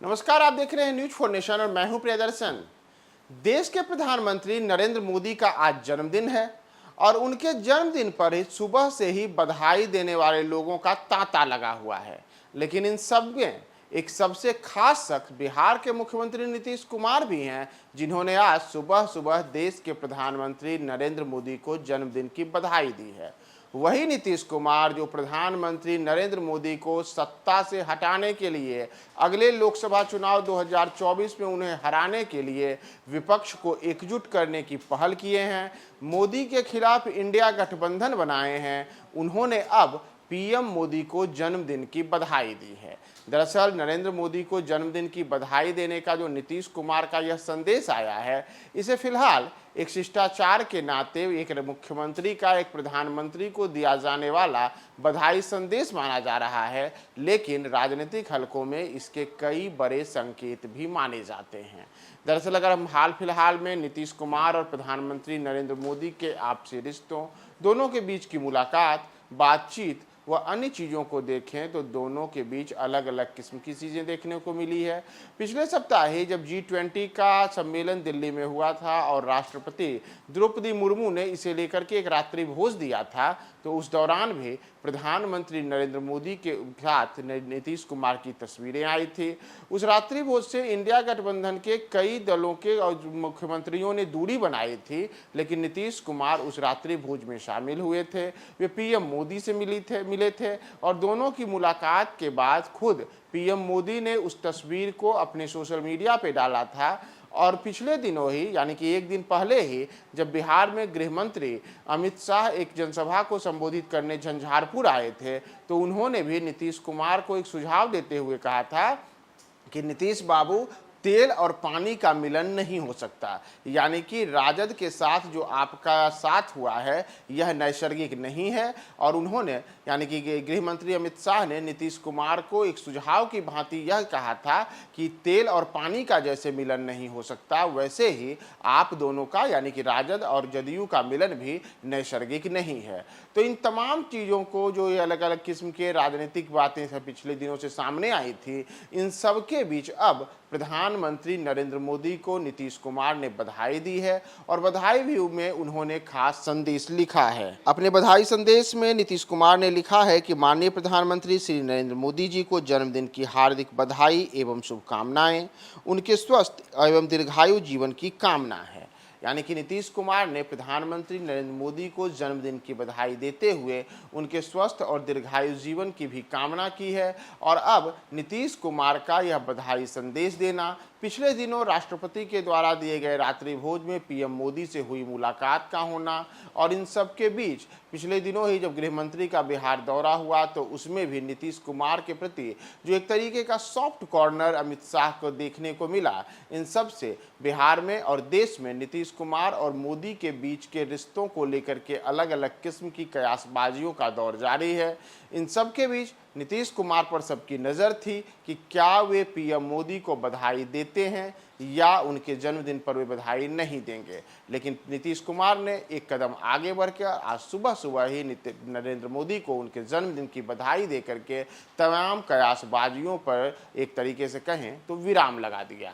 नमस्कार, आप देख रहे हैं न्यूज फॉर नेशन और मैं हूं प्रियदर्शन। देश के प्रधानमंत्री नरेंद्र मोदी का आज जन्मदिन है और उनके जन्मदिन पर ही सुबह से ही बधाई देने वाले लोगों का तांता लगा हुआ है। लेकिन इन सब में एक सबसे खास शख्स बिहार के मुख्यमंत्री नीतीश कुमार भी हैं, जिन्होंने आज सुबह सुबह देश के प्रधानमंत्री नरेंद्र मोदी को जन्मदिन की बधाई दी है। वही नीतीश कुमार जो प्रधानमंत्री नरेंद्र मोदी को सत्ता से हटाने के लिए अगले लोकसभा चुनाव 2024 में उन्हें हराने के लिए विपक्ष को एकजुट करने की पहल किए हैं, मोदी के खिलाफ इंडिया गठबंधन बनाए हैं, उन्होंने अब पीएम मोदी को जन्मदिन की बधाई दी है। दरअसल नरेंद्र मोदी को जन्मदिन की बधाई देने का जो नीतीश कुमार का यह संदेश आया है, इसे फिलहाल एक शिष्टाचार के नाते एक मुख्यमंत्री का एक प्रधानमंत्री को दिया जाने वाला बधाई संदेश माना जा रहा है। लेकिन राजनीतिक हलकों में इसके कई बड़े संकेत भी माने जाते हैं। दरअसल अगर हम हाल फिलहाल में नीतीश कुमार और प्रधानमंत्री नरेंद्र मोदी के आपसी रिश्तों, दोनों के बीच की मुलाकात, बातचीत व अन्य चीज़ों को देखें तो दोनों के बीच अलग अलग किस्म की चीज़ें देखने को मिली है। पिछले सप्ताह ही जब G20 का सम्मेलन दिल्ली में हुआ था और राष्ट्रपति द्रौपदी मुर्मू ने इसे लेकर के एक रात्रि भोज दिया था, तो उस दौरान भी प्रधानमंत्री नरेंद्र मोदी के साथ नीतीश कुमार की तस्वीरें आई थी। उस रात्रि भोज से इंडिया गठबंधन के कई दलों के और मुख्यमंत्रियों ने दूरी बनाई थी, लेकिन नीतीश कुमार उस रात्रि भोज में शामिल हुए थे। वे पीएम मोदी से मिले थे और दोनों की मुलाकात के बाद खुद पीएम मोदी ने उस तस्वीर को अपने सोशल मीडिया पे डाला था। और पिछले दिनों ही यानी कि एक दिन पहले ही जब बिहार में गृह मंत्री अमित शाह एक जनसभा को संबोधित करने झंझारपुर आए थे, तो उन्होंने भी नीतीश कुमार को एक सुझाव देते हुए कहा था कि नीतीश बाबू, तेल और पानी का मिलन नहीं हो सकता, यानी कि राजद के साथ जो आपका साथ हुआ है यह नैसर्गिक नहीं है। और उन्होंने यानी कि गृह मंत्री अमित शाह ने नीतीश कुमार को एक सुझाव की भांति यह कहा था कि तेल और पानी का जैसे मिलन नहीं हो सकता, वैसे ही आप दोनों का यानी कि राजद और जदयू का मिलन भी नैसर्गिक नहीं है। तो इन तमाम चीज़ों को जो ये अलग अलग किस्म के राजनीतिक बातें पिछले दिनों से सामने आई थी, इन सब के बीच अब प्रधानमंत्री नरेंद्र मोदी को नीतीश कुमार ने बधाई दी है और बधाई भी में उन्होंने खास संदेश लिखा है। अपने बधाई संदेश में नीतीश कुमार ने लिखा है कि माननीय प्रधानमंत्री श्री नरेंद्र मोदी जी को जन्मदिन की हार्दिक बधाई एवं शुभकामनाएं, उनके स्वस्थ एवं दीर्घायु जीवन की कामना है। यानी कि नीतीश कुमार ने प्रधानमंत्री नरेंद्र मोदी को जन्मदिन की बधाई देते हुए उनके स्वस्थ और दीर्घायु जीवन की भी कामना की है। और अब नीतीश कुमार का यह बधाई संदेश देना, पिछले दिनों राष्ट्रपति के द्वारा दिए गए रात्रि भोज में पीएम मोदी से हुई मुलाकात का होना और इन सब के बीच पिछले दिनों ही जब गृह मंत्री का बिहार दौरा हुआ तो उसमें भी नीतीश कुमार के प्रति जो एक तरीके का सॉफ्ट कॉर्नर अमित शाह को देखने को मिला, इन सब से बिहार में और देश में नीतीश कुमार और मोदी के बीच के रिश्तों को लेकर के अलग अलग किस्म की कयासबाजियों का दौर जारी है। इन सब के बीच नीतीश कुमार पर सबकी नज़र थी कि क्या वे पीएम मोदी को बधाई देते हैं या उनके जन्मदिन पर वे बधाई नहीं देंगे। लेकिन नीतीश कुमार ने एक कदम आगे बढ़कर आज सुबह सुबह ही नरेंद्र मोदी को उनके जन्मदिन की बधाई दे करके तमाम कयासबाजियों पर एक तरीके से कहें तो विराम लगा दिया